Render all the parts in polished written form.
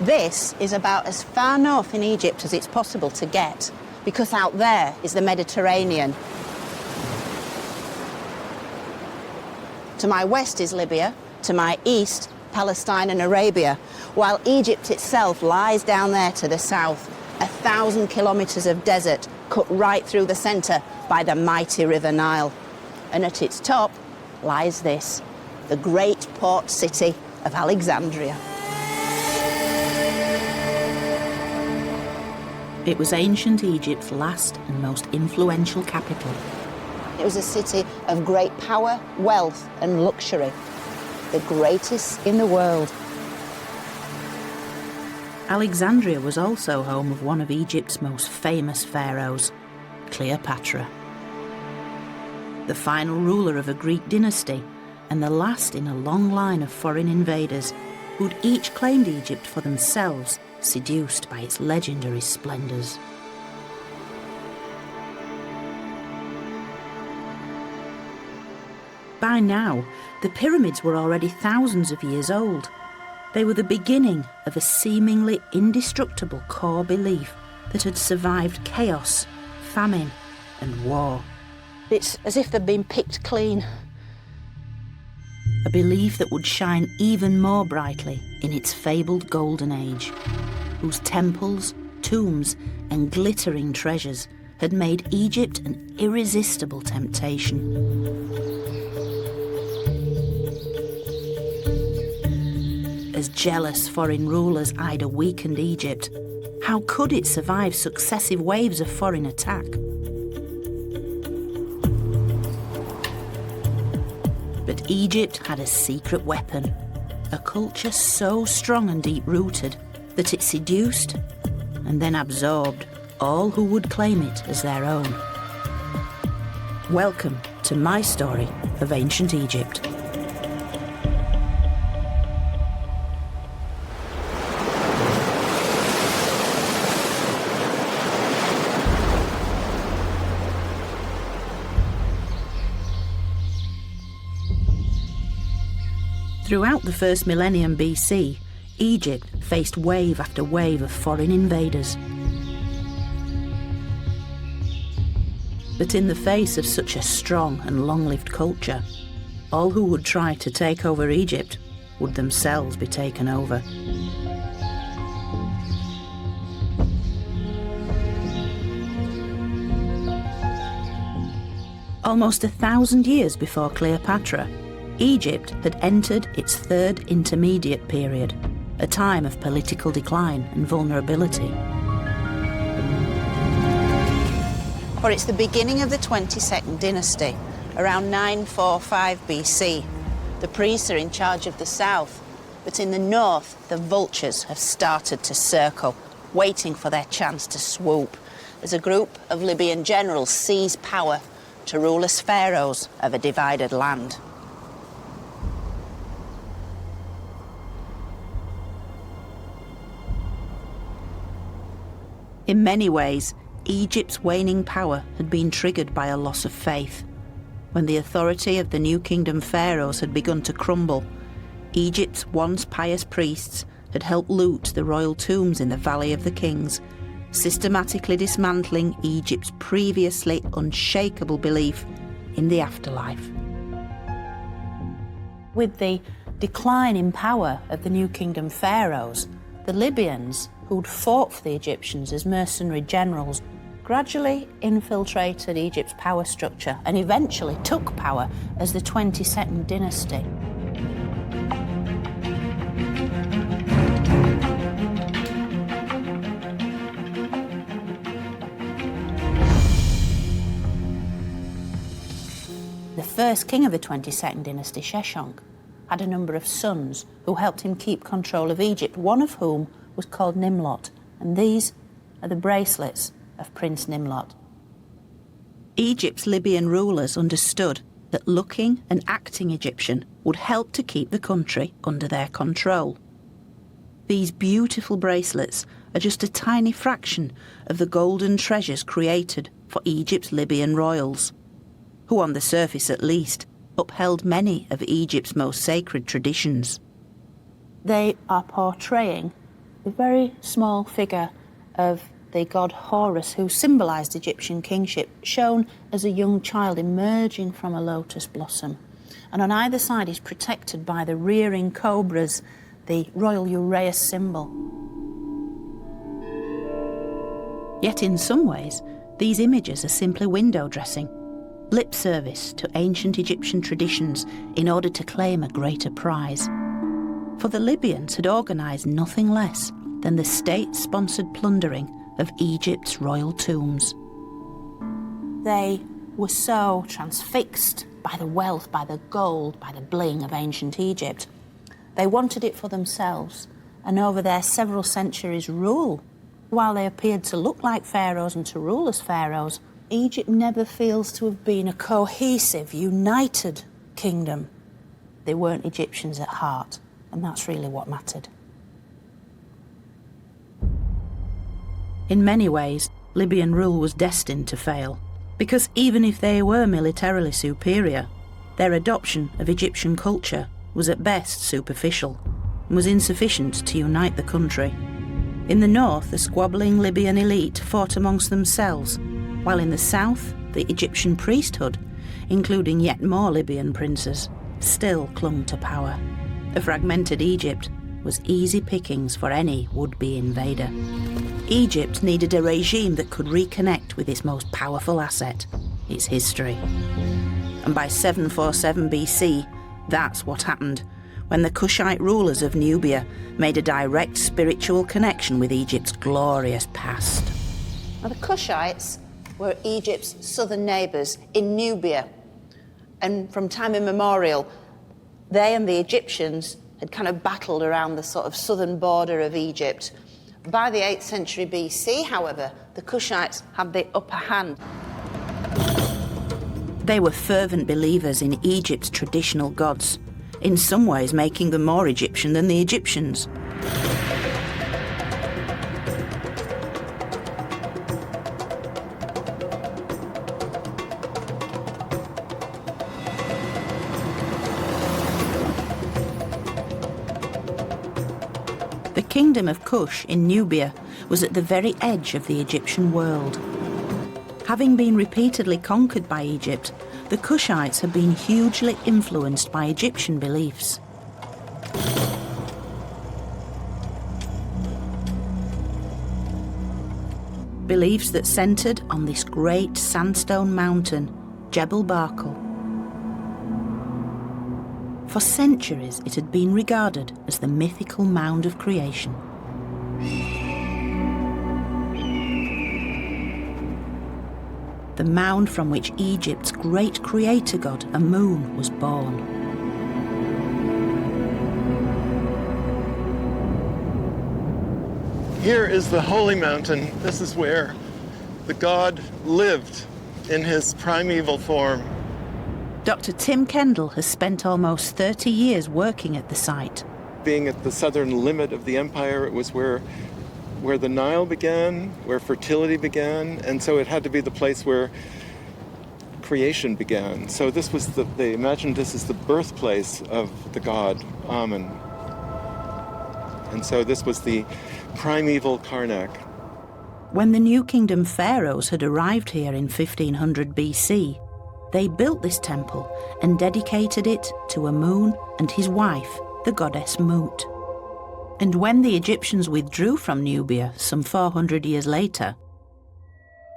This is about as far north in Egypt as it's possible to get, because out there is the Mediterranean. To my west is Libya, to my east, Palestine and Arabia, while Egypt itself lies down there to the south, 1,000 kilometres of desert cut right through the centre by the mighty River Nile. And at its top lies this, the great port city of Alexandria. It was ancient Egypt's last and most influential capital. It was a city of great power, wealth and luxury, the greatest in the world. Alexandria was also home of one of Egypt's most famous pharaohs, Cleopatra. The final ruler of a Greek dynasty and the last in a long line of foreign invaders who'd each claimed Egypt for themselves, seduced by its legendary splendours. By now, the pyramids were already thousands of years old. They were the beginning of a seemingly indestructible core belief that had survived chaos, famine and war. It's as if they'd been picked clean. A belief that would shine even more brightly in its fabled golden age, whose temples, tombs and glittering treasures had made Egypt an irresistible temptation. As jealous foreign rulers eyed a weakened Egypt, how could it survive successive waves of foreign attack? But Egypt had a secret weapon, a culture so strong and deep-rooted that it seduced and then absorbed all who would claim it as their own. Welcome to my story of ancient Egypt. Throughout the first millennium BC, Egypt faced wave after wave of foreign invaders. But in the face of such a strong and long-lived culture, all who would try to take over Egypt would themselves be taken over. Almost 1,000 years before Cleopatra, Egypt had entered its third intermediate period, a time of political decline and vulnerability. For it's the beginning of the 22nd dynasty, around 945 BC. The priests are in charge of the south, but in the north, the vultures have started to circle, waiting for their chance to swoop, as a group of Libyan generals seize power to rule as pharaohs of a divided land. In many ways, Egypt's waning power had been triggered by a loss of faith. When the authority of the New Kingdom pharaohs had begun to crumble, Egypt's once pious priests had helped loot the royal tombs in the Valley of the Kings, systematically dismantling Egypt's previously unshakable belief in the afterlife. With the decline in power of the New Kingdom pharaohs, the Libyans, who'd fought for the Egyptians as mercenary generals, gradually infiltrated Egypt's power structure and eventually took power as the 22nd dynasty. The first king of the 22nd dynasty, Sheshonq, had a number of sons who helped him keep control of Egypt, one of whom was called Nimlot, and these are the bracelets of Prince Nimlot. Egypt's Libyan rulers understood that looking and acting Egyptian would help to keep the country under their control. These beautiful bracelets are just a tiny fraction of the golden treasures created for Egypt's Libyan royals, who on the surface at least upheld many of Egypt's most sacred traditions. They are portraying the very small figure of the god Horus, who symbolised Egyptian kingship, shown as a young child emerging from a lotus blossom. And on either side is protected by the rearing cobras, the royal uraeus symbol. Yet in some ways, these images are simply window dressing, lip service to ancient Egyptian traditions in order to claim a greater prize. For the Libyans had organised nothing less than the state-sponsored plundering of Egypt's royal tombs. They were so transfixed by the wealth, by the gold, by the bling of ancient Egypt. They wanted it for themselves, and over their several centuries' rule, while they appeared to look like pharaohs and to rule as pharaohs, Egypt never feels to have been a cohesive, united kingdom. They weren't Egyptians at heart, and that's really what mattered. In many ways, Libyan rule was destined to fail, because even if they were militarily superior, their adoption of Egyptian culture was at best superficial and was insufficient to unite the country. In the north, the squabbling Libyan elite fought amongst themselves, while in the south, the Egyptian priesthood, including yet more Libyan princes, still clung to power. A fragmented Egypt was easy pickings for any would-be invader. Egypt needed a regime that could reconnect with its most powerful asset, its history. And by 747 BC, that's what happened, when the Kushite rulers of Nubia made a direct spiritual connection with Egypt's glorious past. Now, the Kushites were Egypt's southern neighbours in Nubia, and from time immemorial, they and the Egyptians had kind of battled around the sort of southern border of Egypt. By the 8th century BC, however, the Kushites had the upper hand. They were fervent believers in Egypt's traditional gods, in some ways making them more Egyptian than the Egyptians. The kingdom of Kush in Nubia was at the very edge of the Egyptian world. Having been repeatedly conquered by Egypt, the Kushites had been hugely influenced by Egyptian beliefs. Beliefs that centred on this great sandstone mountain, Jebel Barkal. For centuries, it had been regarded as the mythical mound of creation. The mound from which Egypt's great creator god, Amun, was born. Here is the holy mountain. This is where the god lived in his primeval form. Dr. Tim Kendall has spent almost 30 years working at the site. Being at the southern limit of the empire, it was where the Nile began, where fertility began, and so it had to be the place where creation began. So this was they imagined this as the birthplace of the god Amun. And so this was the primeval Karnak. When the New Kingdom pharaohs had arrived here in 1500 BC, they built this temple and dedicated it to Amun and his wife, the goddess Mut. And when the Egyptians withdrew from Nubia some 400 years later,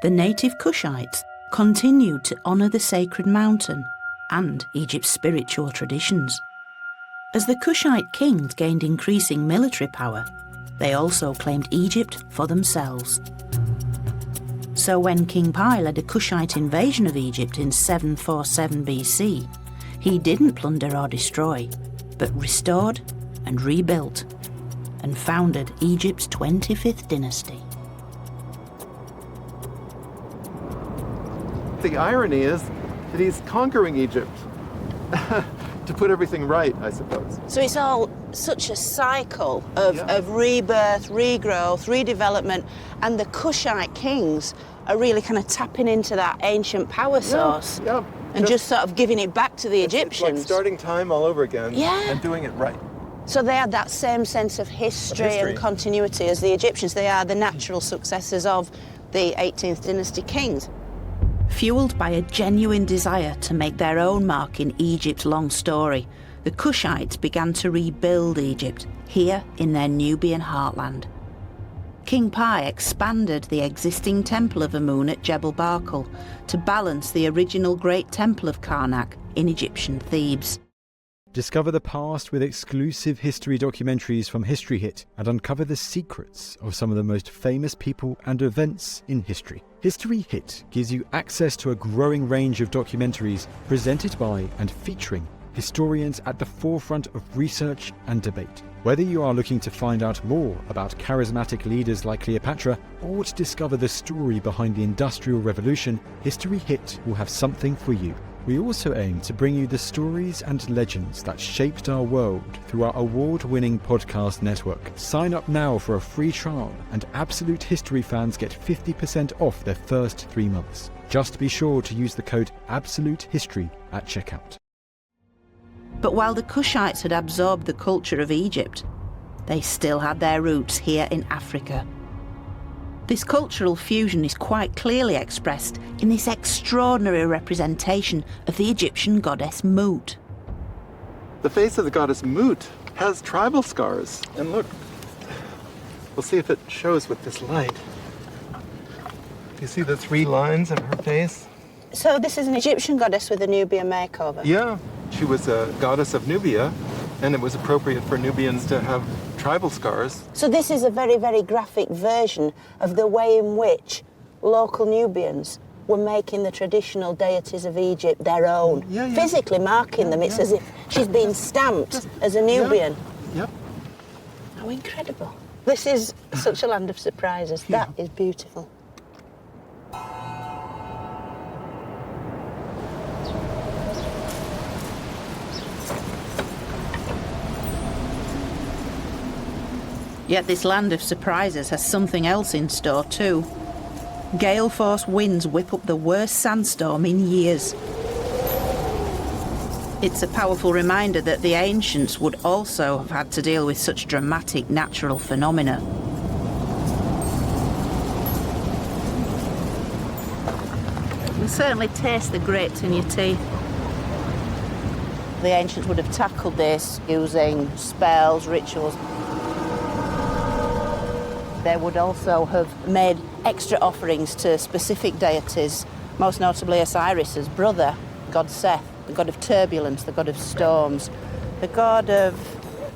the native Kushites continued to honour the sacred mountain and Egypt's spiritual traditions. As the Kushite kings gained increasing military power, they also claimed Egypt for themselves. So when King Pi led a Kushite invasion of Egypt in 747 BC, he didn't plunder or destroy, but restored and rebuilt, and founded Egypt's 25th dynasty. The irony is that he's conquering Egypt to put everything right, I suppose. So it's all such a cycle of rebirth, regrowth, redevelopment, and the Kushite kings are really kind of tapping into that ancient power source and just sort of giving it back to the Egyptians. It's like starting time all over again and doing it right. So they had that same sense of history and continuity as the Egyptians. They are the natural successors of the 18th Dynasty Kings. Fueled by a genuine desire to make their own mark in Egypt's long story, the Kushites began to rebuild Egypt here in their Nubian heartland. King Pi expanded the existing temple of Amun at Jebel Barkal to balance the original Great Temple of Karnak in Egyptian Thebes. Discover the past with exclusive history documentaries from History Hit and uncover the secrets of some of the most famous people and events in history. History Hit gives you access to a growing range of documentaries presented by and featuring historians at the forefront of research and debate. Whether you are looking to find out more about charismatic leaders like Cleopatra or to discover the story behind the Industrial Revolution, History Hit will have something for you. We also aim to bring you the stories and legends that shaped our world through our award-winning podcast network. Sign up now for a free trial, and Absolute History fans get 50% off their first 3 months. Just be sure to use the code AbsoluteHistory at checkout. But while the Kushites had absorbed the culture of Egypt, they still had their roots here in Africa. This cultural fusion is quite clearly expressed in this extraordinary representation of the Egyptian goddess Mut. The face of the goddess Mut has tribal scars. And look, we'll see if it shows with this light. Do you see the 3 lines of her face? So this is an Egyptian goddess with a Nubian makeover? Yeah, she was a goddess of Nubia, and it was appropriate for Nubians to have tribal scars. So this is a very, very graphic version of the way in which local Nubians were making the traditional deities of Egypt their own, physically marking them. It's as if she's been stamped as a Nubian. Yep. How incredible. This is such a land of surprises. That is beautiful. Yet this land of surprises has something else in store too. Gale force winds whip up the worst sandstorm in years. It's a powerful reminder that the ancients would also have had to deal with such dramatic natural phenomena. You can certainly taste the grapes in your teeth. The ancients would have tackled this using spells, rituals. They would also have made extra offerings to specific deities, most notably Osiris's brother, god Seth, the god of turbulence, the god of storms, the god of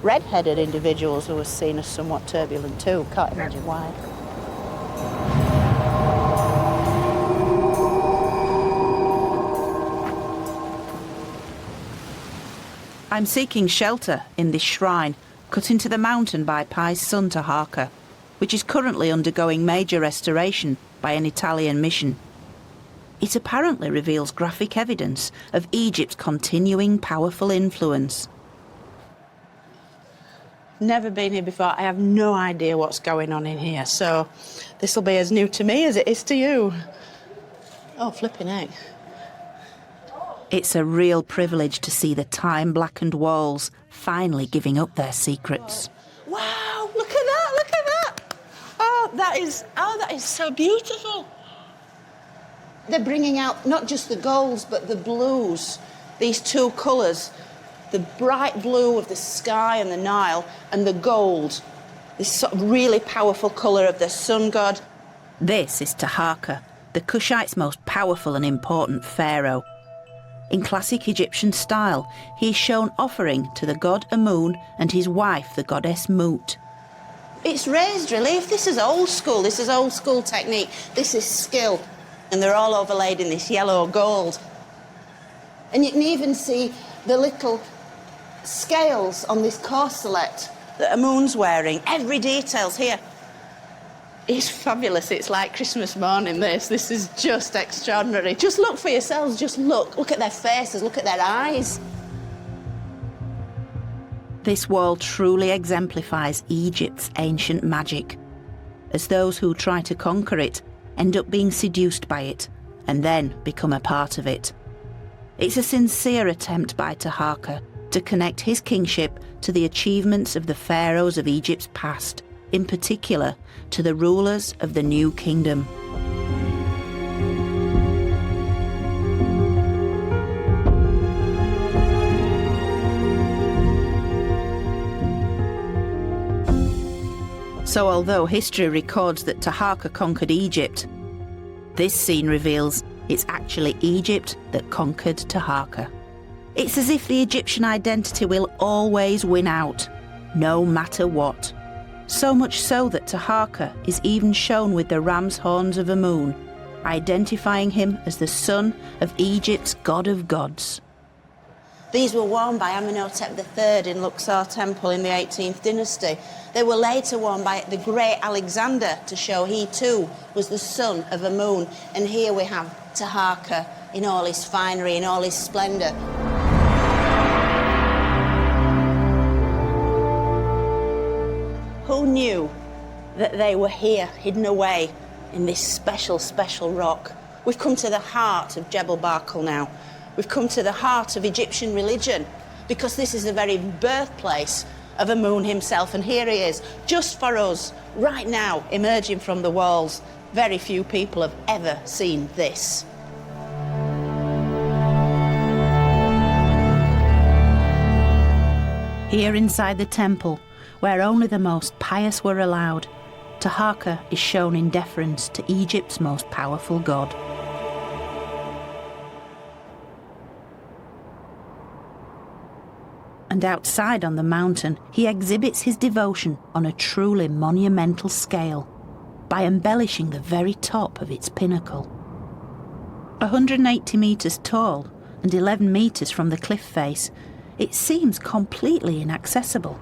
red-headed individuals who was seen as somewhat turbulent too. Can't imagine why. I'm seeking shelter in this shrine cut into the mountain by Pi's son Taharqa, which is currently undergoing major restoration by an Italian mission. It apparently reveals graphic evidence of Egypt's continuing powerful influence. Never been here before. I have no idea what's going on in here, so this will be as new to me as it is to you. Oh, flipping heck. It's a real privilege to see the time-blackened walls finally giving up their secrets. Wow, look at that, look at that. That is so beautiful. They're bringing out not just the golds, but the blues, these 2 colours, the bright blue of the sky and the Nile, and the gold, this sort of really powerful colour of the sun god. This is Taharqa, the Kushite's most powerful and important pharaoh. In classic Egyptian style, he is shown offering to the god Amun and his wife, the goddess Mut. It's raised relief. This is old school technique. This is skill. And they're all overlaid in this yellow gold. And you can even see the little scales on this corselet that Amun's wearing. Every detail's here. It's fabulous. It's like Christmas morning, this. This is just extraordinary. Just look for yourselves. Just look. Look at their faces. Look at their eyes. This wall truly exemplifies Egypt's ancient magic, as those who try to conquer it end up being seduced by it and then become a part of it. It's a sincere attempt by Taharqa to connect his kingship to the achievements of the pharaohs of Egypt's past, in particular to the rulers of the New Kingdom. So although history records that Taharka conquered Egypt, this scene reveals it's actually Egypt that conquered Taharka. It's as if the Egyptian identity will always win out, no matter what. So much so that Taharka is even shown with the ram's horns of Amun, identifying him as the son of Egypt's god of gods. These were worn by Amenhotep III in Luxor Temple in the 18th dynasty. They were later worn by the great Alexander to show he too was the son of Amun. And here we have Taharka in all his finery, in all his splendour. Who knew that they were here, hidden away in this special, special rock? We've come to the heart of Jebel Barkal now. We've come to the heart of Egyptian religion, because this is the very birthplace of Amun himself, and here he is, just for us, right now, emerging from the walls. Very few people have ever seen this. Here inside the temple, where only the most pious were allowed, Taharka is shown in deference to Egypt's most powerful god. And outside on the mountain, he exhibits his devotion on a truly monumental scale by embellishing the very top of its pinnacle. 180 metres tall and 11 metres from the cliff face, it seems completely inaccessible.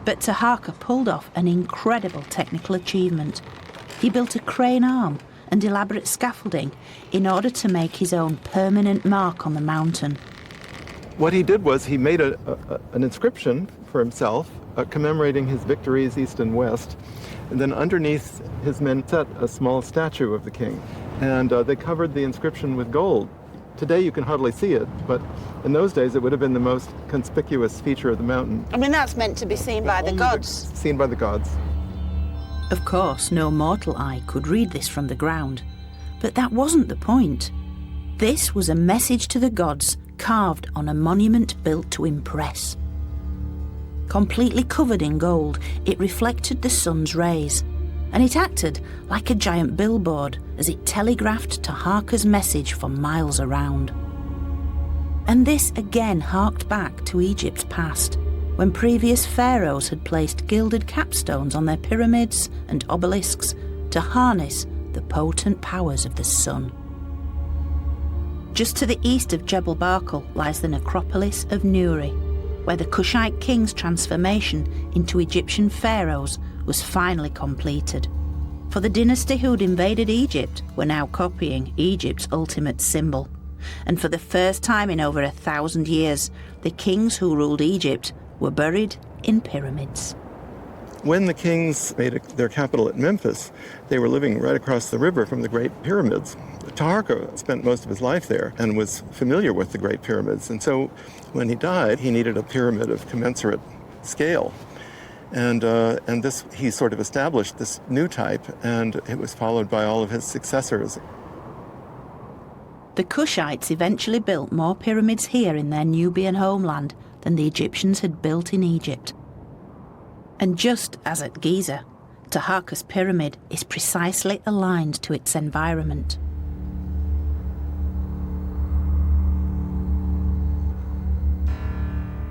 But Taharka pulled off an incredible technical achievement. He built a crane arm and elaborate scaffolding in order to make his own permanent mark on the mountain. What he did was he made an inscription for himself commemorating his victories east and west, and then underneath his men set a small statue of the king, and they covered the inscription with gold. Today you can hardly see it, but in those days it would have been the most conspicuous feature of the mountain. I mean, that's meant to be seen by the gods. Seen by the gods. Of course, no mortal eye could read this from the ground, but that wasn't the point. This was a message to the gods carved on a monument built to impress. Completely covered in gold, it reflected the sun's rays, and it acted like a giant billboard as it telegraphed Taharka's message for miles around. And this again harked back to Egypt's past, when previous pharaohs had placed gilded capstones on their pyramids and obelisks to harness the potent powers of the sun. Just to the east of Jebel Barkal lies the necropolis of Nuri, where the Kushite king's transformation into Egyptian pharaohs was finally completed. For the dynasty who'd invaded Egypt were now copying Egypt's ultimate symbol. And for the first time in over 1,000 years, the kings who ruled Egypt were buried in pyramids. When the kings made their capital at Memphis, they were living right across the river from the Great Pyramids. Taharka spent most of his life there and was familiar with the Great Pyramids. And so when he died, he needed a pyramid of commensurate scale. And this, he sort of established this new type, and it was followed by all of his successors. The Kushites eventually built more pyramids here in their Nubian homeland than the Egyptians had built in Egypt. And just as at Giza, Taharka's pyramid is precisely aligned to its environment.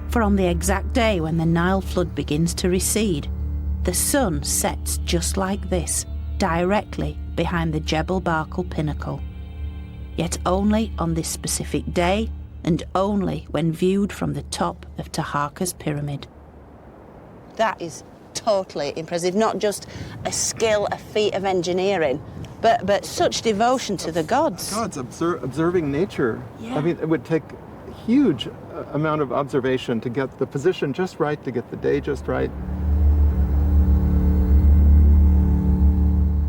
For on the exact day when the Nile flood begins to recede, the sun sets just like this, directly behind the Jebel Barkal pinnacle. Yet only on this specific day, and only when viewed from the top of Taharka's pyramid. That is totally impressive. Not just a skill, a feat of engineering, but such devotion to the gods. Gods, observing nature. Yeah. I mean, it would take a huge amount of observation to get the position just right, to get the day just right.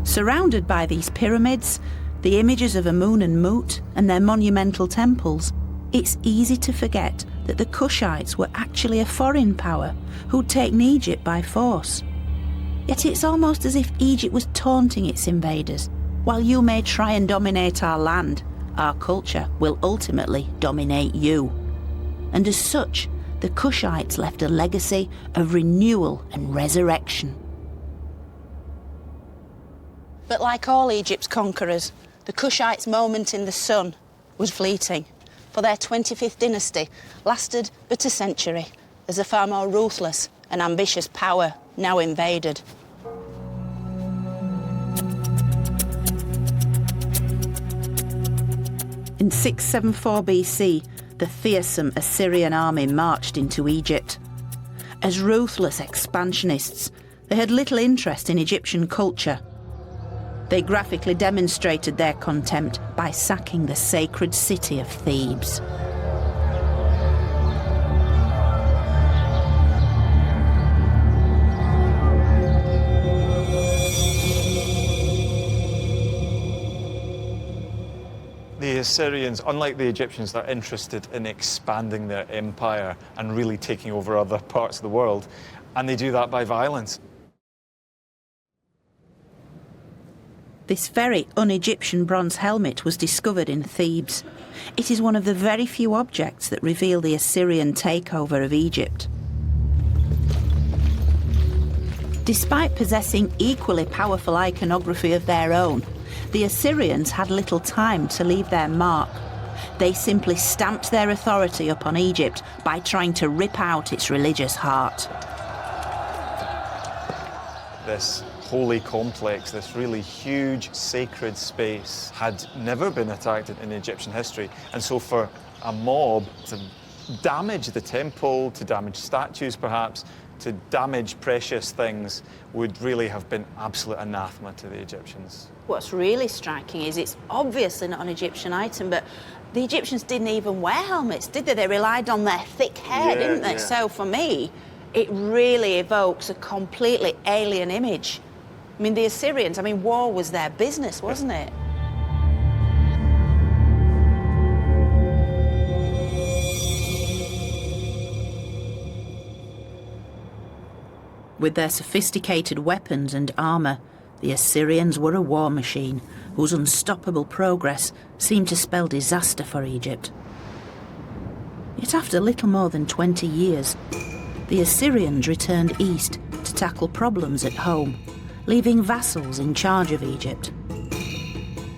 Surrounded by these pyramids, the images of Amun and Mut and their monumental temples, it's easy to forget that the Kushites were actually a foreign power who'd taken Egypt by force. Yet it's almost as if Egypt was taunting its invaders. While you may try and dominate our land, our culture will ultimately dominate you. And as such, the Kushites left a legacy of renewal and resurrection. But like all Egypt's conquerors, the Kushites' moment in the sun was fleeting, for their 25th dynasty lasted but a century as a far more ruthless and ambitious power now invaded. In 674 BC, the fearsome Assyrian army marched into Egypt. As ruthless expansionists, they had little interest in Egyptian culture. They graphically demonstrated their contempt by sacking the sacred city of Thebes. The Assyrians, unlike the Egyptians, are interested in expanding their empire and really taking over other parts of the world, and they do that by violence. This very un-Egyptian bronze helmet was discovered in Thebes. It is one of the very few objects that reveal the Assyrian takeover of Egypt. Despite possessing equally powerful iconography of their own, the Assyrians had little time to leave their mark. They simply stamped their authority upon Egypt by trying to rip out its religious heart. This holy complex, this really huge sacred space, had never been attacked in Egyptian history. And so for a mob to damage the temple, to damage statues perhaps, to damage precious things would really have been absolute anathema to the Egyptians. What's really striking is it's obviously not an Egyptian item, but the Egyptians didn't even wear helmets, did they? They relied on their thick hair, didn't they? Yeah. So for me, it really evokes a completely alien image. I mean, the Assyrians, war was their business, wasn't it? With their sophisticated weapons and armour, the Assyrians were a war machine whose unstoppable progress seemed to spell disaster for Egypt. Yet after little more than 20 years, the Assyrians returned east to tackle problems at home, leaving vassals in charge of Egypt.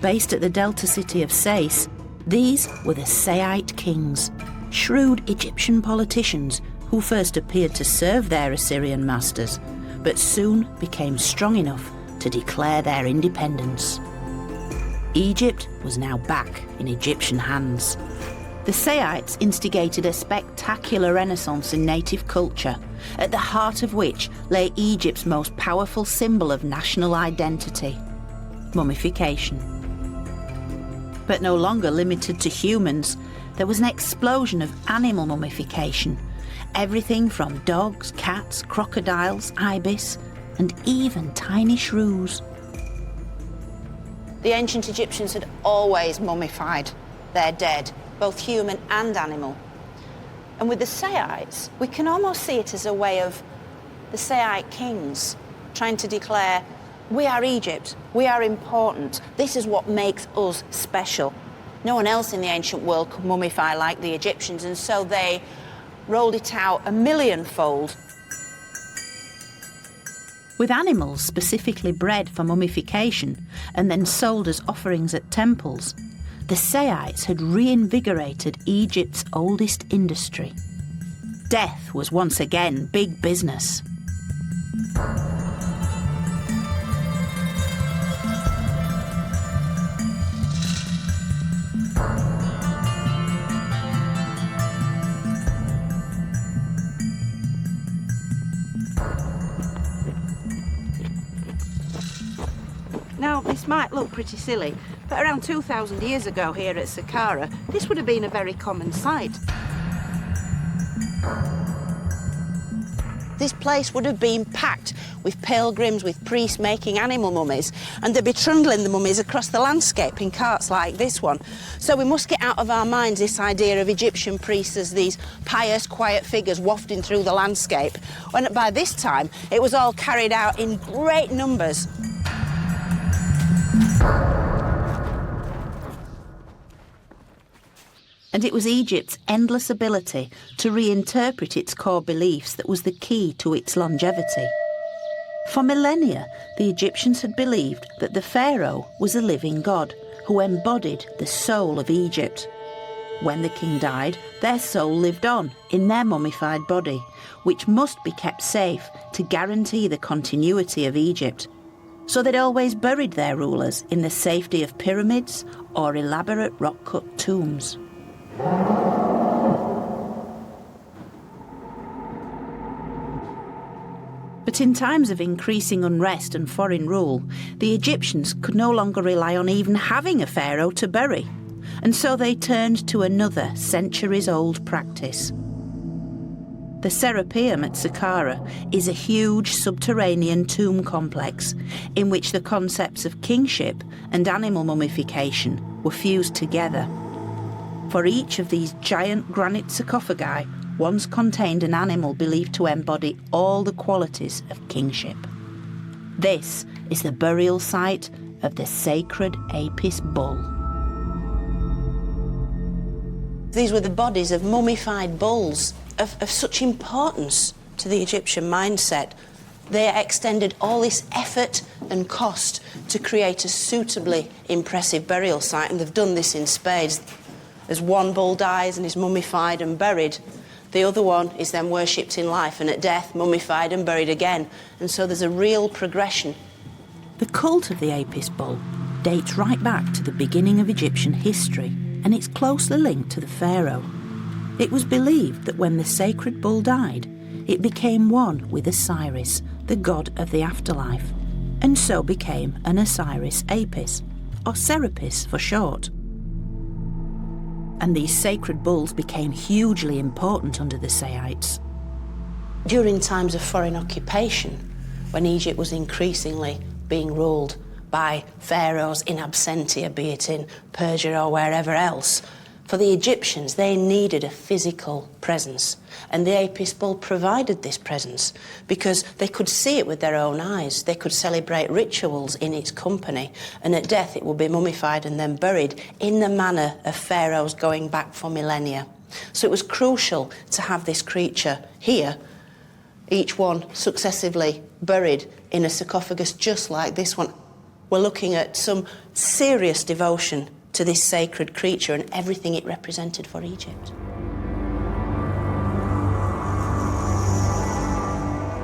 Based at the delta city of Sais, these were the Saite kings, shrewd Egyptian politicians who first appeared to serve their Assyrian masters, but soon became strong enough to declare their independence. Egypt was now back in Egyptian hands. The Saites instigated a spectacular renaissance in native culture, at the heart of which lay Egypt's most powerful symbol of national identity: mummification. But no longer limited to humans, there was an explosion of animal mummification. Everything from dogs, cats, crocodiles, ibis, and even tiny shrews. The ancient Egyptians had always mummified their dead, both human and animal. And with the Saites, we can almost see it as a way of the Saite kings trying to declare, we are Egypt, we are important, this is what makes us special. No one else in the ancient world could mummify like the Egyptians, and so they rolled it out a millionfold. With animals specifically bred for mummification and then sold as offerings at temples, the Saites had reinvigorated Egypt's oldest industry. Death was once again big business. Now, this might look pretty silly, but around 2,000 years ago here at Saqqara, this would have been a very common sight. This place would have been packed with pilgrims, with priests making animal mummies, and they'd be trundling the mummies across the landscape in carts like this one. So we must get out of our minds this idea of Egyptian priests as these pious, quiet figures wafting through the landscape, when by this time it was all carried out in great numbers. And it was Egypt's endless ability to reinterpret its core beliefs that was the key to its longevity. For millennia, the Egyptians had believed that the pharaoh was a living god who embodied the soul of Egypt. When the king died, their soul lived on in their mummified body, which must be kept safe to guarantee the continuity of Egypt. So they'd always buried their rulers in the safety of pyramids or elaborate rock-cut tombs. But in times of increasing unrest and foreign rule, the Egyptians could no longer rely on even having a pharaoh to bury, and so they turned to another centuries-old practice. The Serapeum at Saqqara is a huge subterranean tomb complex in which the concepts of kingship and animal mummification were fused together. For each of these giant granite sarcophagi once contained an animal believed to embody all the qualities of kingship. This is the burial site of the sacred Apis bull. These were the bodies of mummified bulls of such importance to the Egyptian mindset. They extended all this effort and cost to create a suitably impressive burial site, and they've done this in spades. As one bull dies and is mummified and buried, the other one is then worshipped in life, and at death mummified and buried again. And so there's a real progression. The cult of the Apis bull dates right back to the beginning of Egyptian history, and it's closely linked to the pharaoh. It was believed that when the sacred bull died, it became one with Osiris, the god of the afterlife, and so became an Osiris Apis, or Serapis for short. And these sacred bulls became hugely important under the Sayites. During times of foreign occupation, when Egypt was increasingly being ruled by pharaohs in absentia, be it in Persia or wherever else, for the Egyptians, they needed a physical presence, and the Apis bull provided this presence because they could see it with their own eyes. They could celebrate rituals in its company, and at death it would be mummified and then buried in the manner of pharaohs going back for millennia. So it was crucial to have this creature here, each one successively buried in a sarcophagus just like this one. We're looking at some serious devotion to this sacred creature and everything it represented for Egypt.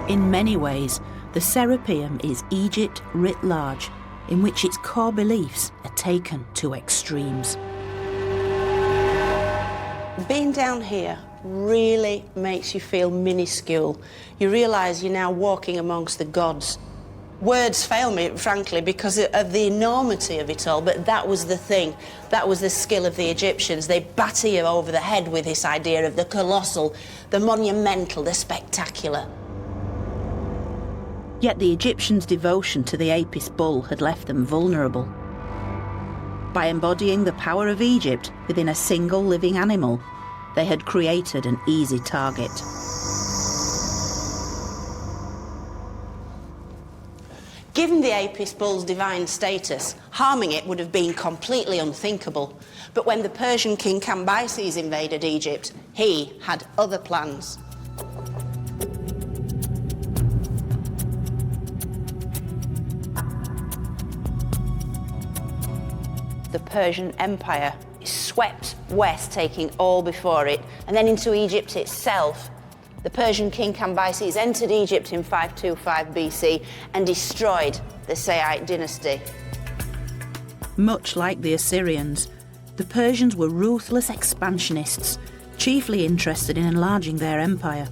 In many ways, the Serapeum is Egypt writ large, in which its core beliefs are taken to extremes. Being down here really makes you feel minuscule. You realise you're now walking amongst the gods. Words fail me, frankly, because of the enormity of it all, but that was the thing. That was the skill of the Egyptians. They batter you over the head with this idea of the colossal, the monumental, the spectacular. Yet the Egyptians' devotion to the Apis bull had left them vulnerable. By embodying the power of Egypt within a single living animal, they had created an easy target. Given the Apis bull's divine status, harming it would have been completely unthinkable. But when the Persian king Cambyses invaded Egypt, he had other plans. The Persian Empire is swept west, taking all before it, and then into Egypt itself. The Persian king Cambyses entered Egypt in 525 BC and destroyed the Sayyid dynasty. Much like the Assyrians, the Persians were ruthless expansionists, chiefly interested in enlarging their empire.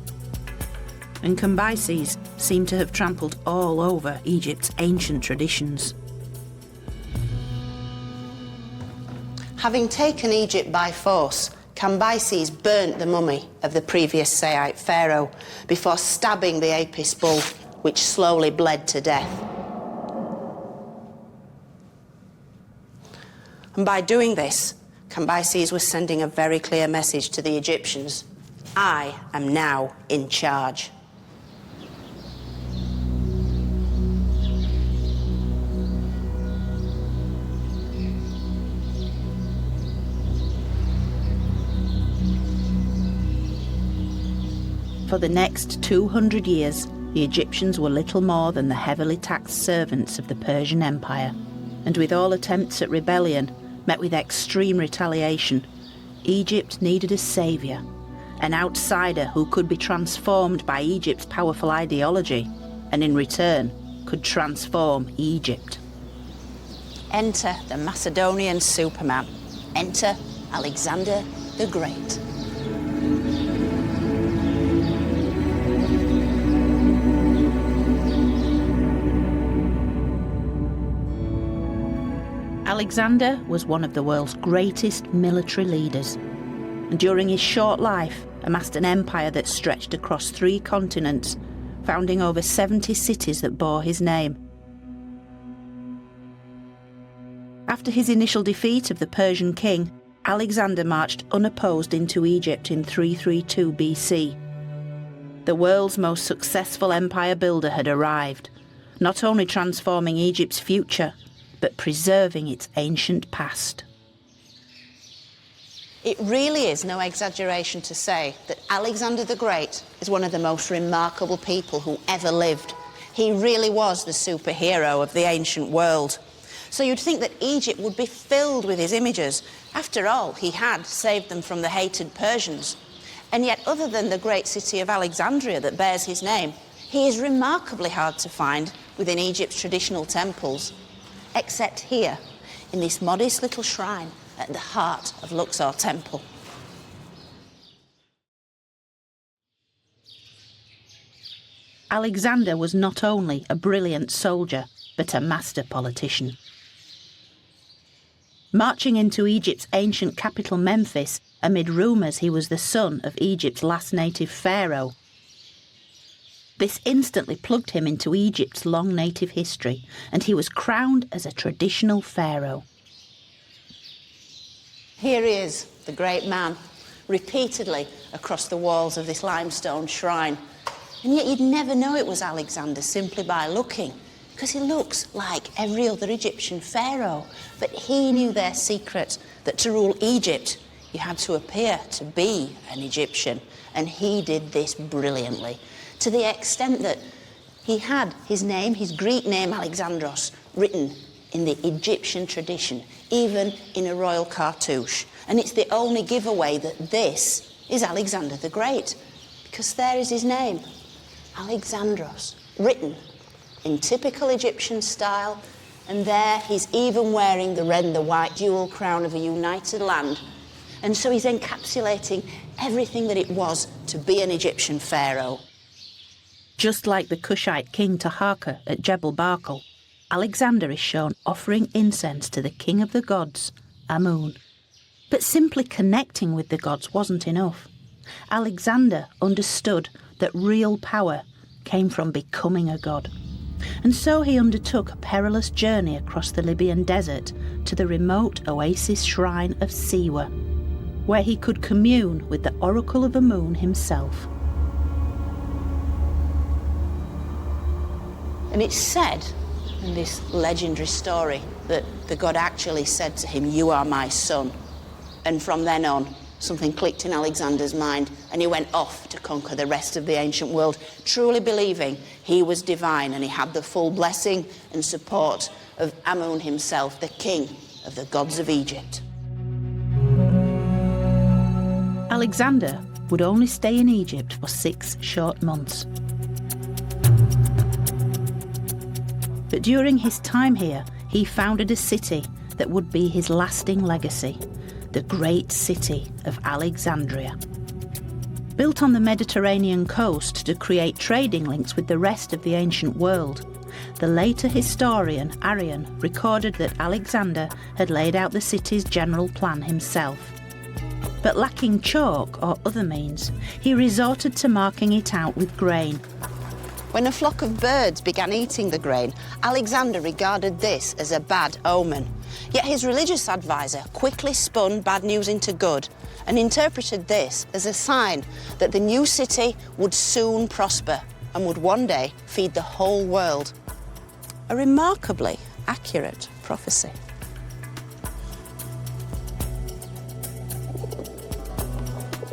And Cambyses seemed to have trampled all over Egypt's ancient traditions. Having taken Egypt by force, Cambyses burnt the mummy of the previous Saite pharaoh before stabbing the Apis bull, which slowly bled to death. And by doing this, Cambyses was sending a very clear message to the Egyptians: I am now in charge. For the next 200 years, the Egyptians were little more than the heavily taxed servants of the Persian Empire, and with all attempts at rebellion met with extreme retaliation, Egypt needed a saviour, an outsider who could be transformed by Egypt's powerful ideology, and in return could transform Egypt. Enter the Macedonian Superman. Enter Alexander the Great. Alexander was one of the world's greatest military leaders, and during his short life amassed an empire that stretched across 3 continents, founding over 70 cities that bore his name. After his initial defeat of the Persian king, Alexander marched unopposed into Egypt in 332 BC. The world's most successful empire builder had arrived, not only transforming Egypt's future, but preserving its ancient past. It really is no exaggeration to say that Alexander the Great is one of the most remarkable people who ever lived. He really was the superhero of the ancient world. So you'd think that Egypt would be filled with his images. After all, he had saved them from the hated Persians. And yet, other than the great city of Alexandria that bears his name, he is remarkably hard to find within Egypt's traditional temples, except here, in this modest little shrine at the heart of Luxor Temple. Alexander was not only a brilliant soldier, but a master politician. Marching into Egypt's ancient capital Memphis amid rumours he was the son of Egypt's last native pharaoh, this instantly plugged him into Egypt's long native history, and he was crowned as a traditional pharaoh. Here he is, the great man, repeatedly across the walls of this limestone shrine. And yet you'd never know it was Alexander simply by looking, because he looks like every other Egyptian pharaoh. But he knew their secret, that to rule Egypt, you had to appear to be an Egyptian. And he did this brilliantly, to the extent that he had his name, his Greek name Alexandros, written in the Egyptian tradition, even in a royal cartouche. And it's the only giveaway that this is Alexander the Great, because there is his name, Alexandros, written in typical Egyptian style, and there he's even wearing the red and the white dual crown of a united land. And so he's encapsulating everything that it was to be an Egyptian pharaoh. Just like the Kushite king Taharqa at Jebel Barkal, Alexander is shown offering incense to the king of the gods, Amun. But simply connecting with the gods wasn't enough. Alexander understood that real power came from becoming a god. And so he undertook a perilous journey across the Libyan desert to the remote oasis shrine of Siwa, where he could commune with the oracle of Amun himself. And it's said in this legendary story that the god actually said to him, "You are my son." And from then on, something clicked in Alexander's mind, and he went off to conquer the rest of the ancient world, truly believing he was divine and he had the full blessing and support of Amun himself, the king of the gods of Egypt. Alexander would only stay in Egypt for 6 short months. But during his time here, he founded a city that would be his lasting legacy, the great city of Alexandria. Built on the Mediterranean coast to create trading links with the rest of the ancient world, the later historian Arrian recorded that Alexander had laid out the city's general plan himself. But lacking chalk or other means, he resorted to marking it out with grain. When a flock of birds began eating the grain, Alexander regarded this as a bad omen. Yet his religious advisor quickly spun bad news into good and interpreted this as a sign that the new city would soon prosper and would one day feed the whole world. A remarkably accurate prophecy.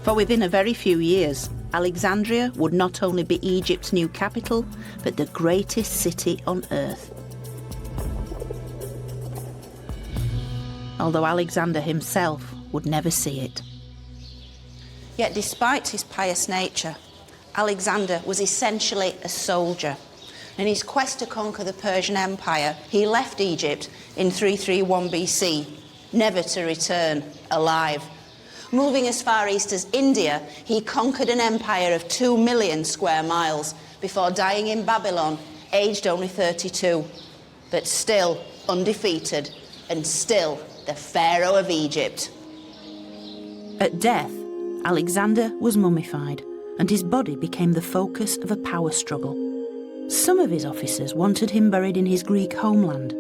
For within a very few years, Alexandria would not only be Egypt's new capital, but the greatest city on earth. Although Alexander himself would never see it. Yet despite his pious nature, Alexander was essentially a soldier. In his quest to conquer the Persian Empire, he left Egypt in 331 BC, never to return alive. Moving as far east as India, he conquered an empire of 2 million square miles before dying in Babylon, aged only 32, but still undefeated and still the Pharaoh of Egypt. At death, Alexander was mummified, and his body became the focus of a power struggle. Some of his officers wanted him buried in his Greek homeland,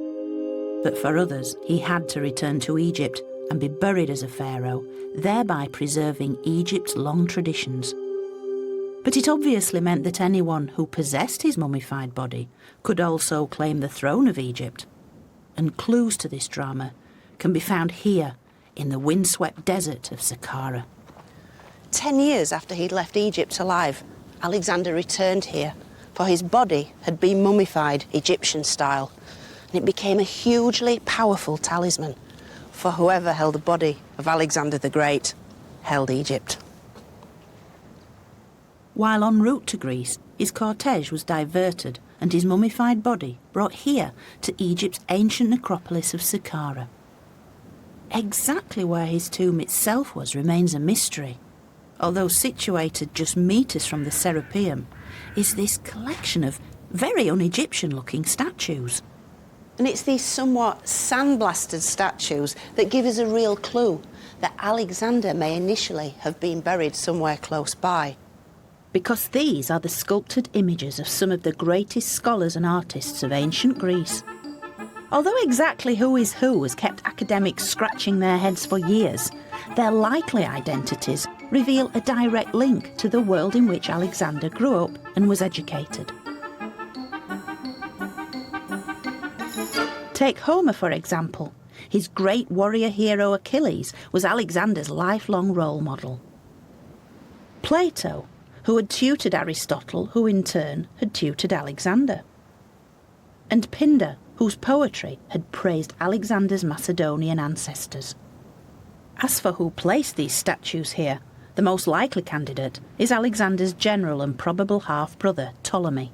but for others, he had to return to Egypt and be buried as a pharaoh, thereby preserving Egypt's long traditions. But it obviously meant that anyone who possessed his mummified body could also claim the throne of Egypt. And clues to this drama can be found here in the windswept desert of Saqqara. 10 years after he'd left Egypt alive, Alexander returned here, for his body had been mummified Egyptian style, and it became a hugely powerful talisman, for whoever held the body of Alexander the Great held Egypt. While en route to Greece, his cortege was diverted and his mummified body brought here to Egypt's ancient necropolis of Saqqara. Exactly where his tomb itself was remains a mystery. Although situated just metres from the Serapeum, is this collection of very un-Egyptian-looking statues. And it's these somewhat sandblasted statues that give us a real clue that Alexander may initially have been buried somewhere close by. Because these are the sculpted images of some of the greatest scholars and artists of ancient Greece. Although exactly who is who has kept academics scratching their heads for years, their likely identities reveal a direct link to the world in which Alexander grew up and was educated. Take Homer, for example. His great warrior hero Achilles was Alexander's lifelong role model. Plato, who had tutored Aristotle, who in turn had tutored Alexander. And Pindar, whose poetry had praised Alexander's Macedonian ancestors. As for who placed these statues here, the most likely candidate is Alexander's general and probable half-brother, Ptolemy.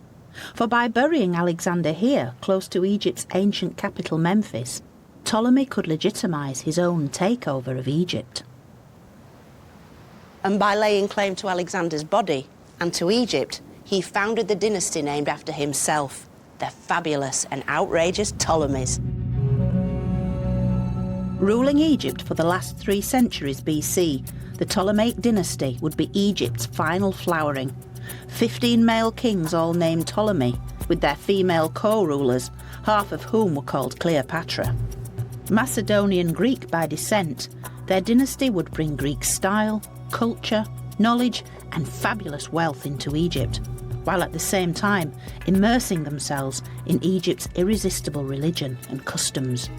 For by burying Alexander here, close to Egypt's ancient capital Memphis, Ptolemy could legitimise his own takeover of Egypt. And by laying claim to Alexander's body and to Egypt, he founded the dynasty named after himself, the fabulous and outrageous Ptolemies. Ruling Egypt for the last 3 centuries BC, the Ptolemaic dynasty would be Egypt's final flowering. 15 male kings all named Ptolemy, with their female co-rulers, half of whom were called Cleopatra. Macedonian Greek by descent, their dynasty would bring Greek style, culture, knowledge and fabulous wealth into Egypt, while at the same time immersing themselves in Egypt's irresistible religion and customs.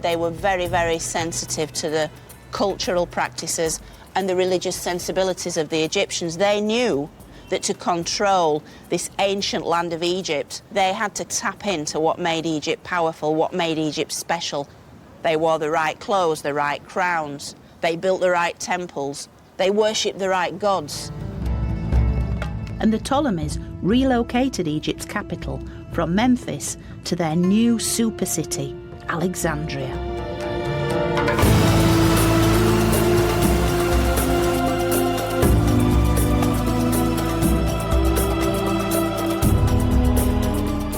They were very, very sensitive to the cultural practices and the religious sensibilities of the Egyptians. They knew that to control this ancient land of Egypt, they had to tap into what made Egypt powerful, what made Egypt special. They wore the right clothes, the right crowns, they built the right temples, they worshipped the right gods. And the Ptolemies relocated Egypt's capital from Memphis to their new super city, Alexandria.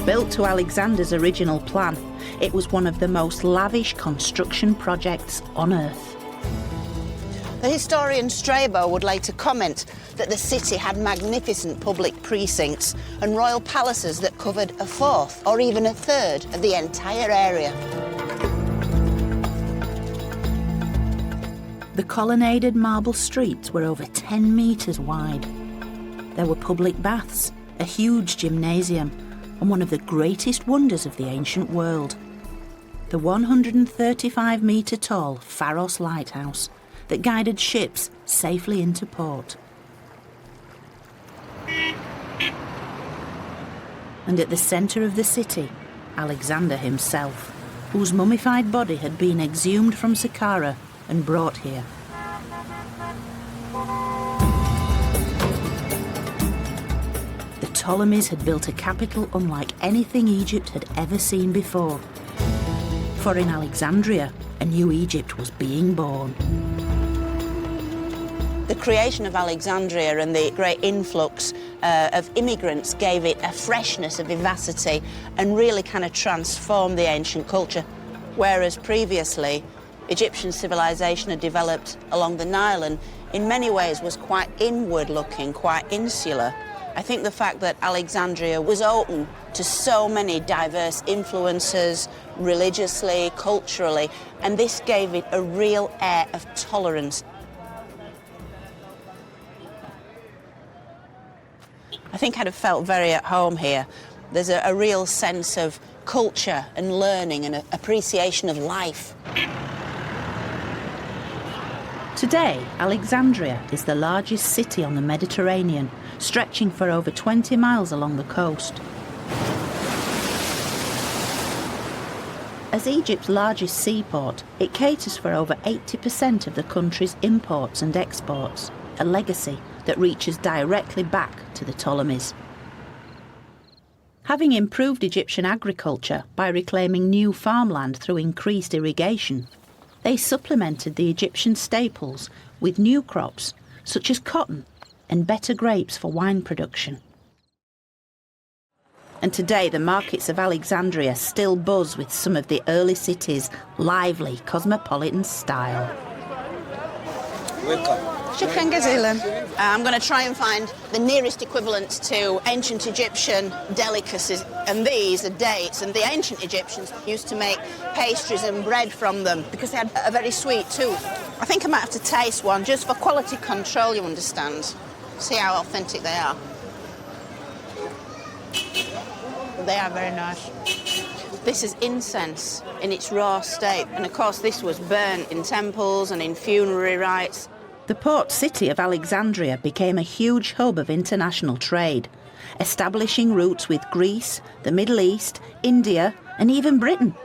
Built to Alexander's original plan, it was one of the most lavish construction projects on Earth. The historian Strabo would later comment that the city had magnificent public precincts and royal palaces that covered a fourth or even a third of the entire area. The colonnaded marble streets were over 10 metres wide. There were public baths, a huge gymnasium, and one of the greatest wonders of the ancient world, the 135-metre tall Pharos Lighthouse that guided ships safely into port. And at the centre of the city, Alexander himself, whose mummified body had been exhumed from Saqqara and brought here. The Ptolemies had built a capital unlike anything Egypt had ever seen before. For in Alexandria, a new Egypt was being born. The creation of Alexandria and the great influx of immigrants gave it a freshness, a vivacity, and really kind of transformed the ancient culture. Whereas previously, Egyptian civilization had developed along the Nile and in many ways was quite inward-looking, quite insular. I think the fact that Alexandria was open to so many diverse influences, religiously, culturally, and this gave it a real air of tolerance. I think I'd have felt very at home here. There's a real sense of culture and learning and appreciation of life. Today, Alexandria is the largest city on the Mediterranean, stretching for over 20 miles along the coast. As Egypt's largest seaport, it caters for over 80% of the country's imports and exports, a legacy that reaches directly back to the Ptolemies. Having improved Egyptian agriculture by reclaiming new farmland through increased irrigation, they supplemented the Egyptian staples with new crops such as cotton and better grapes for wine production. And today the markets of Alexandria still buzz with some of the early city's lively cosmopolitan style. Welcome. Shukran gazilan. I'm going to try and find the nearest equivalent to ancient Egyptian delicacies, and these are dates, and the ancient Egyptians used to make pastries and bread from them because they had a very sweet tooth. I think I might have to taste one just for quality control, you understand. See how authentic they are. They are very nice. This is incense in its raw state, and of course this was burnt in temples and in funerary rites. The port city of Alexandria became a huge hub of international trade, establishing routes with Greece, the Middle East, India, and even Britain.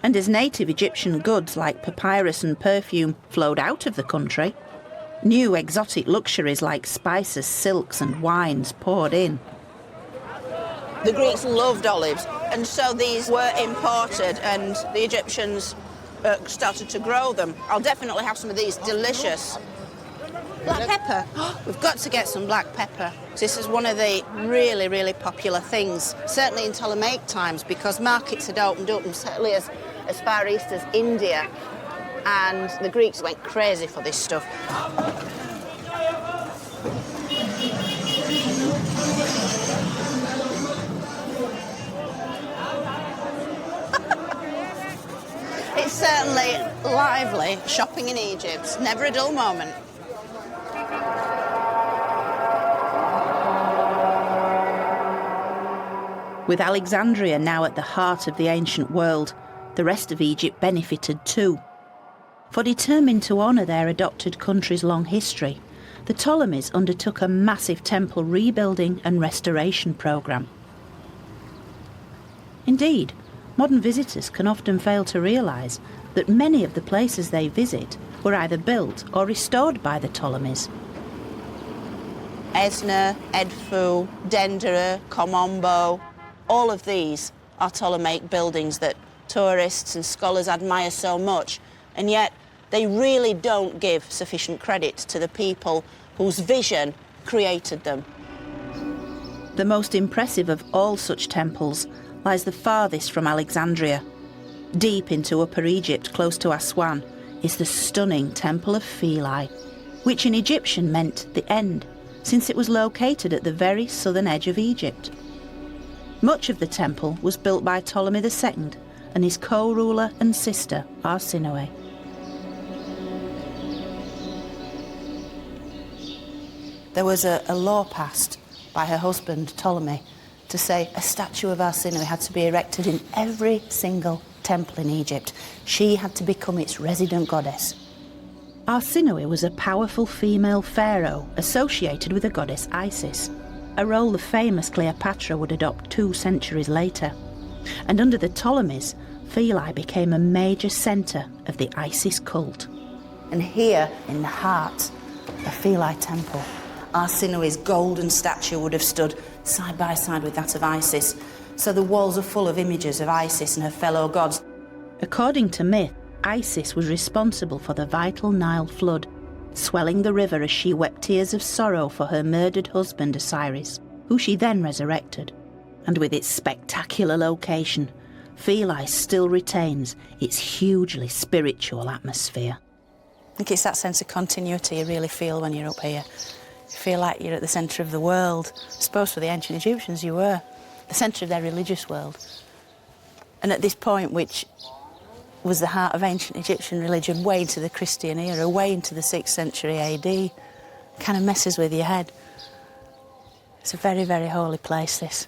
And as native Egyptian goods like papyrus and perfume flowed out of the country, new exotic luxuries like spices, silks, and wines poured in. The Greeks loved olives, and so these were imported, and the Egyptians started to grow them. I'll definitely have some of these delicious. Black pepper. We've got to get some black pepper. This is one of the really, really popular things, certainly in Ptolemaic times, because markets had opened up, and certainly as far east as India, and the Greeks went crazy for this stuff. It's certainly lively shopping in Egypt. Never a dull moment. With Alexandria now at the heart of the ancient world, the rest of Egypt benefited too. For determined to honour their adopted country's long history, the Ptolemies undertook a massive temple rebuilding and restoration programme. Indeed, modern visitors can often fail to realise that many of the places they visit were either built or restored by the Ptolemies. Esna, Edfu, Dendera, Komombo, all of these are Ptolemaic buildings that tourists and scholars admire so much, and yet they really don't give sufficient credit to the people whose vision created them. The most impressive of all such temples lies the farthest from Alexandria, deep into Upper Egypt close to Aswan, is the stunning Temple of Philae, which in Egyptian meant the end, since it was located at the very southern edge of Egypt. Much of the temple was built by Ptolemy II and his co-ruler and sister, Arsinoe. There was a law passed by her husband, Ptolemy, to say a statue of Arsinoe had to be erected in every single temple in Egypt. She had to become its resident goddess. Arsinoe was a powerful female pharaoh associated with the goddess Isis, a role the famous Cleopatra would adopt 2 centuries later. And under the Ptolemies, Philae became a major centre of the Isis cult. And here, in the heart of Philae Temple, Arsinoe's golden statue would have stood side by side with that of Isis, so the walls are full of images of Isis and her fellow gods. According to myth, Isis was responsible for the vital Nile flood, swelling the river as she wept tears of sorrow for her murdered husband Osiris, who she then resurrected. And with its spectacular location, Philae still retains its hugely spiritual atmosphere. I think it's that sense of continuity you really feel when you're up here. You feel like you're at the centre of the world. I suppose for the ancient Egyptians you were, the centre of their religious world. And at this point, which was the heart of ancient Egyptian religion, way into the Christian era, way into the 6th century AD, kind of messes with your head. It's a very, very holy place, this.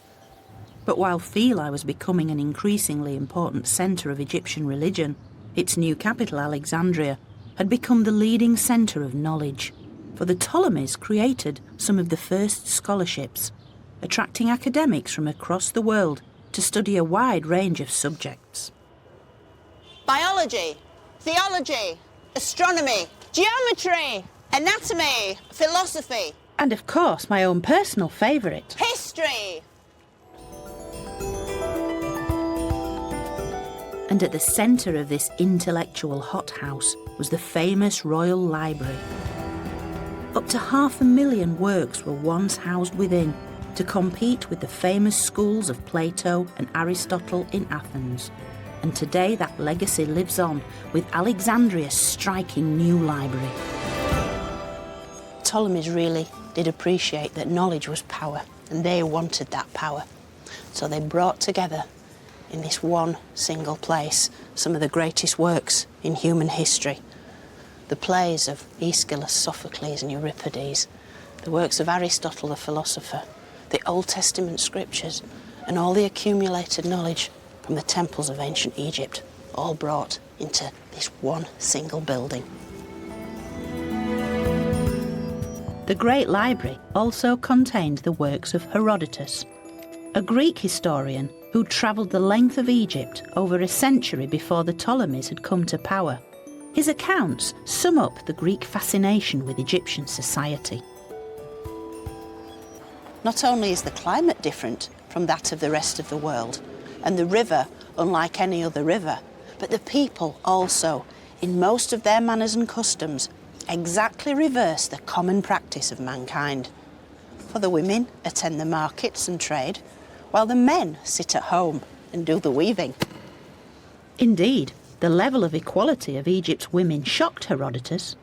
But while Philae was becoming an increasingly important centre of Egyptian religion, its new capital, Alexandria, had become the leading centre of knowledge. For the Ptolemies created some of the first scholarships, attracting academics from across the world to study a wide range of subjects. Biology, theology, astronomy, geometry, anatomy, philosophy. And of course, my own personal favourite, History. And at the centre of this intellectual hothouse was the famous Royal Library. Up to 500,000 works were once housed within to compete with the famous schools of Plato and Aristotle in Athens. And today that legacy lives on, with Alexandria's striking new library. Ptolemies really did appreciate that knowledge was power, and they wanted that power. So they brought together in this one single place some of the greatest works in human history. The plays of Aeschylus, Sophocles and Euripides, the works of Aristotle the philosopher, the Old Testament scriptures, and all the accumulated knowledge from the temples of ancient Egypt, all brought into this one single building. The Great Library also contained the works of Herodotus, a Greek historian who travelled the length of Egypt over a century before the Ptolemies had come to power. His accounts sum up the Greek fascination with Egyptian society. Not only is the climate different from that of the rest of the world, and the river unlike any other river, but the people also, in most of their manners and customs, exactly reverse the common practice of mankind. For the women attend the markets and trade, while the men sit at home and do the weaving. Indeed, the level of equality of Egypt's women shocked Herodotus,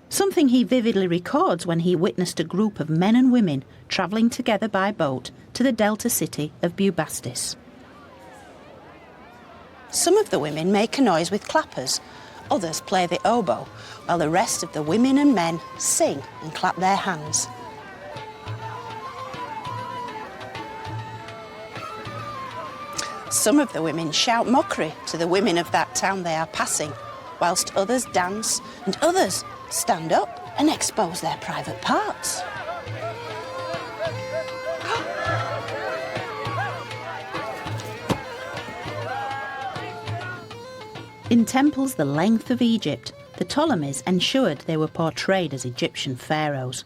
something he vividly records when he witnessed a group of men and women travelling together by boat to the delta city of Bubastis. Some of the women make a noise with clappers, others play the oboe, while the rest of the women and men sing and clap their hands. Some of the women shout mockery to the women of that town they are passing, whilst others dance and others stand up and expose their private parts. In temples the length of Egypt, the Ptolemies ensured they were portrayed as Egyptian pharaohs,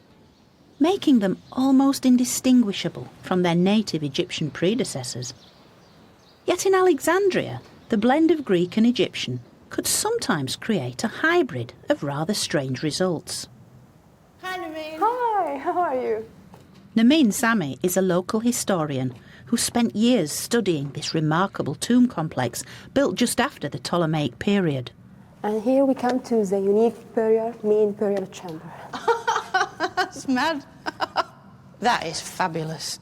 making them almost indistinguishable from their native Egyptian predecessors. Yet in Alexandria, the blend of Greek and Egyptian could sometimes create a hybrid of rather strange results. Hi, Nubian. Hi, how are you? Nubian Sami is a local historian who spent years studying this remarkable tomb complex built just after the Ptolemaic period. And here we come to the unique main burial chamber. That's mad. That is fabulous.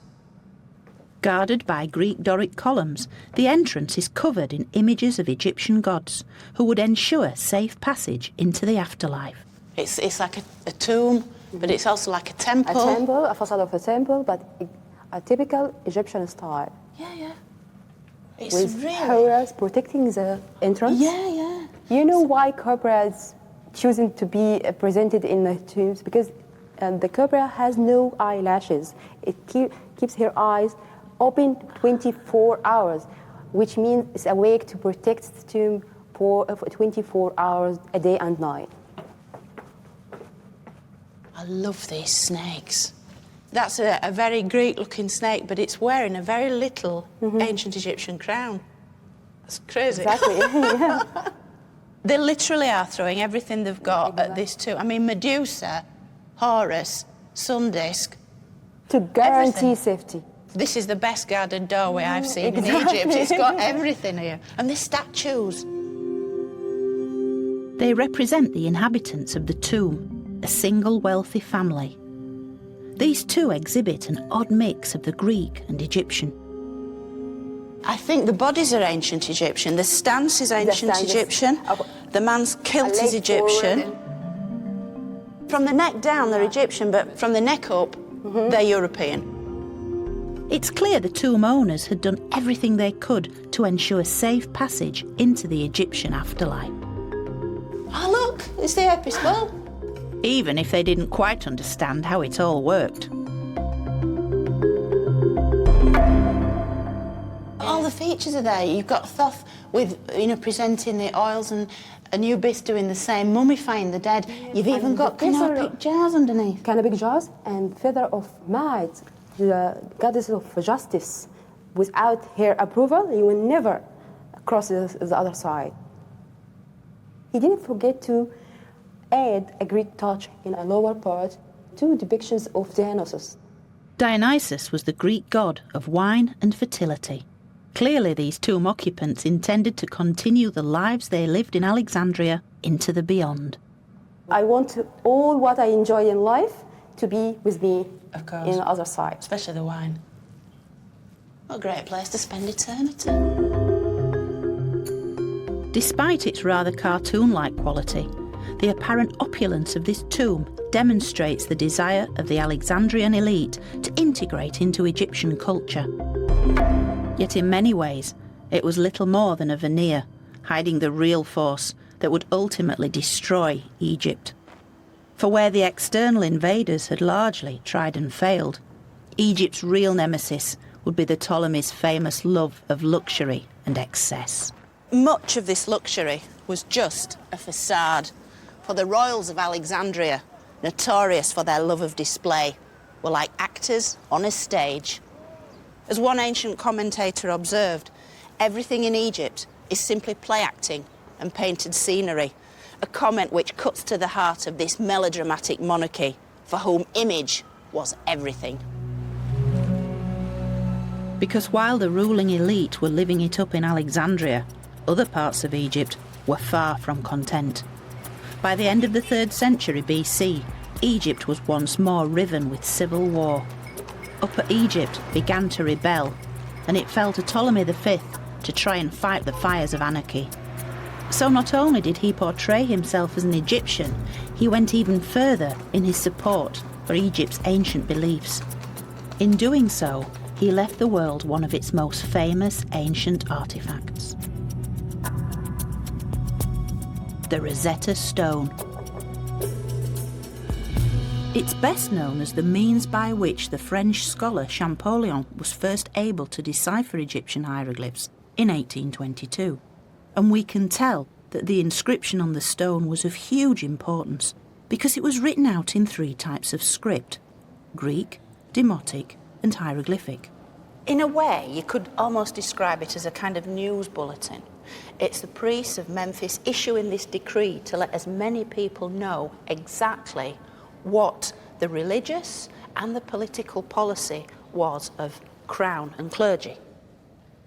Guarded by Greek Doric columns, the entrance is covered in images of Egyptian gods who would ensure safe passage into the afterlife. It's like a tomb, but it's also like a temple. A temple, a facade of a temple, but a typical Egyptian style. Yeah. It's with really... cobras protecting the entrance. Yeah. You know why cobras choosing to be presented in the tombs? Because the cobra has no eyelashes. It keeps her eyes open 24 hours, which means it's awake to protect the tomb for 24 hours a day and night. I love these snakes. That's a very Greek-looking snake, but it's wearing a very little ancient Egyptian crown. That's crazy. Exactly, yeah. They literally are throwing everything they've got at this tomb. I mean, Medusa, Horus, Sundisk. To guarantee everything. Safety. This is the best guarded doorway I've seen in Egypt. It's got everything here. And the statues. They represent the inhabitants of the tomb, a single wealthy family. These two exhibit an odd mix of the Greek and Egyptian. I think the bodies are ancient Egyptian. The stance is ancient Egyptian. The man's kilt is Egyptian. From the neck down, they're Egyptian, but from the neck up, they're European. It's clear the tomb owners had done everything they could to ensure safe passage into the Egyptian afterlife. Oh, look, it's the epistle. Even if they didn't quite understand how it all worked. All the features are there. You've got Thoth with, presenting the oils, and Anubis doing the same, mummifying the dead. You've even got canopic jars underneath. Canopic jars and feather of Maat, the goddess of justice. Without her approval, you will never cross the other side. He didn't forget to add a Greek touch in a lower part, two depictions of Dionysus. Dionysus was the Greek god of wine and fertility. Clearly, these tomb occupants intended to continue the lives they lived in Alexandria into the beyond. I want all what I enjoy in life to be with me in the other side. Especially the wine. What a great place to spend eternity. Despite its rather cartoon-like quality, the apparent opulence of this tomb demonstrates the desire of the Alexandrian elite to integrate into Egyptian culture. Yet in many ways, it was little more than a veneer, hiding the real force that would ultimately destroy Egypt. For where the external invaders had largely tried and failed, Egypt's real nemesis would be the Ptolemies' famous love of luxury and excess. Much of this luxury was just a facade, for the royals of Alexandria, notorious for their love of display, were like actors on a stage. As one ancient commentator observed, everything in Egypt is simply play acting and painted scenery, a comment which cuts to the heart of this melodramatic monarchy, for whom image was everything. Because while the ruling elite were living it up in Alexandria, other parts of Egypt were far from content. By the end of the 3rd century BC, Egypt was once more riven with civil war. Upper Egypt began to rebel, and it fell to Ptolemy V to try and fight the fires of anarchy. So not only did he portray himself as an Egyptian, he went even further in his support for Egypt's ancient beliefs. In doing so, he left the world one of its most famous ancient artifacts: the Rosetta Stone. It's best known as the means by which the French scholar Champollion was first able to decipher Egyptian hieroglyphs in 1822. And we can tell that the inscription on the stone was of huge importance because it was written out in 3 types of script: Greek, Demotic and hieroglyphic. In a way, you could almost describe it as a kind of news bulletin. It's the priests of Memphis issuing this decree to let as many people know exactly what the religious and the political policy was of crown and clergy.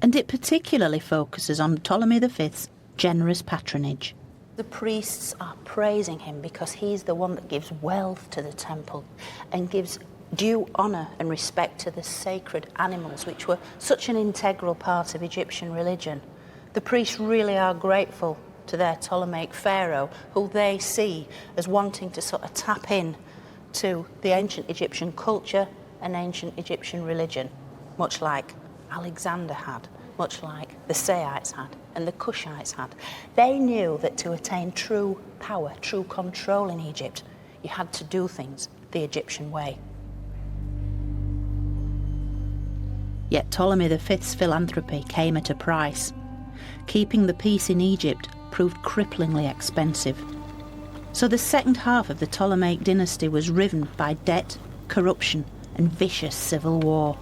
And it particularly focuses on Ptolemy V's generous patronage. The priests are praising him because he's the one that gives wealth to the temple and gives due honour and respect to the sacred animals, which were such an integral part of Egyptian religion. The priests really are grateful to their Ptolemaic pharaoh, who they see as wanting to sort of tap in to the ancient Egyptian culture and ancient Egyptian religion, much like Alexander had, much like the Saites had and the Kushites had. They knew that to attain true power, true control in Egypt, you had to do things the Egyptian way. Yet Ptolemy V's philanthropy came at a price. Keeping the peace in Egypt proved cripplingly expensive. So the second half of the Ptolemaic dynasty was riven by debt, corruption, and vicious civil war.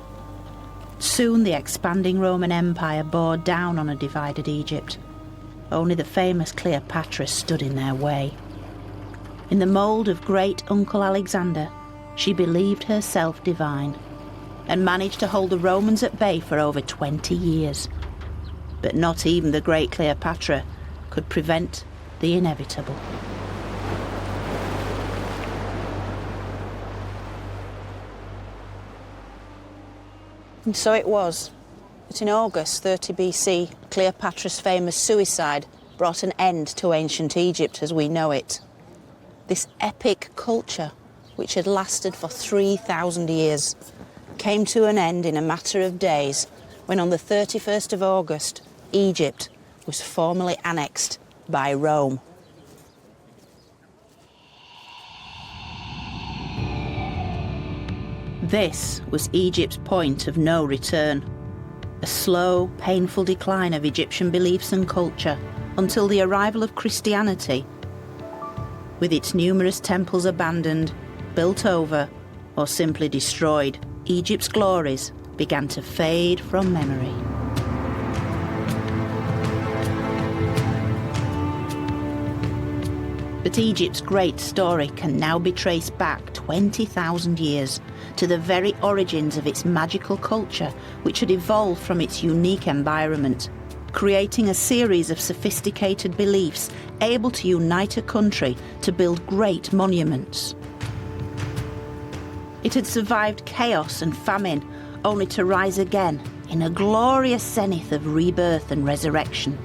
Soon the expanding Roman Empire bore down on a divided Egypt. Only the famous Cleopatra stood in their way. In the mould of great Uncle Alexander, she believed herself divine and managed to hold the Romans at bay for over 20 years. But not even the great Cleopatra could prevent the inevitable. And so it was that in August 30 BC, Cleopatra's famous suicide brought an end to ancient Egypt as we know it. This epic culture, which had lasted for 3,000 years, came to an end in a matter of days when on the 31st of August, Egypt was formally annexed by Rome. This was Egypt's point of no return. A slow, painful decline of Egyptian beliefs and culture until the arrival of Christianity, with its numerous temples abandoned, built over, or simply destroyed. Egypt's glories began to fade from memory. But Egypt's great story can now be traced back 20,000 years to the very origins of its magical culture, which had evolved from its unique environment, creating a series of sophisticated beliefs able to unite a country to build great monuments. It had survived chaos and famine, only to rise again in a glorious zenith of rebirth and resurrection.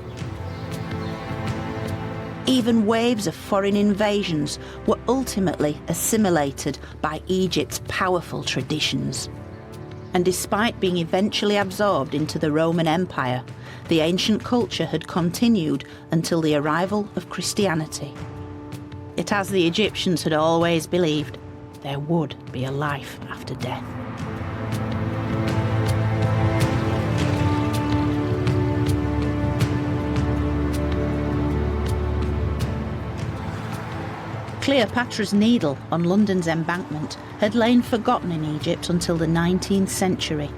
Even waves of foreign invasions were ultimately assimilated by Egypt's powerful traditions. And despite being eventually absorbed into the Roman Empire, the ancient culture had continued until the arrival of Christianity. Yet, as the Egyptians had always believed, there would be a life after death. Cleopatra's Needle on London's embankment had lain forgotten in Egypt until the 19th century.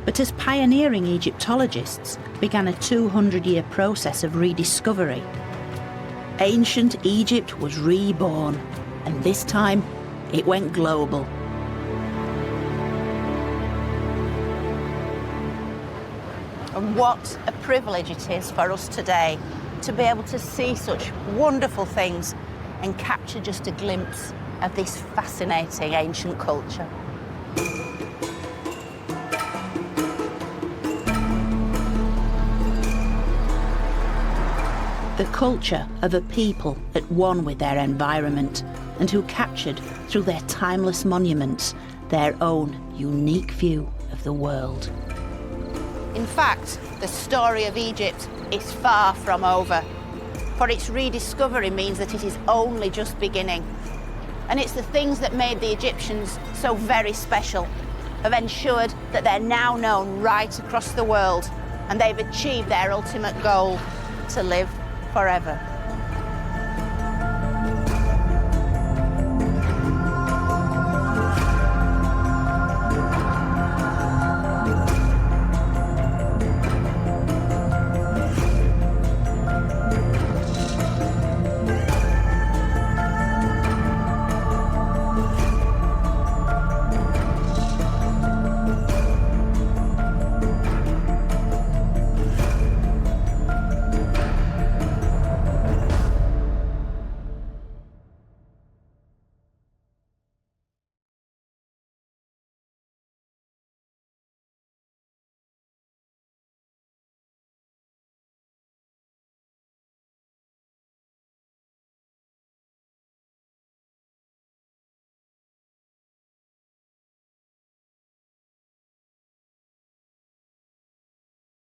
But as pioneering Egyptologists began a 200-year process of rediscovery, ancient Egypt was reborn, and this time it went global. And what a privilege it is for us today to be able to see such wonderful things and capture just a glimpse of this fascinating ancient culture. The culture of a people at one with their environment and who captured, through their timeless monuments, their own unique view of the world. In fact, the story of Egypt is far from over, for its rediscovery means that it is only just beginning. And it's the things that made the Egyptians so very special have ensured that they're now known right across the world, and they've achieved their ultimate goal: to live forever.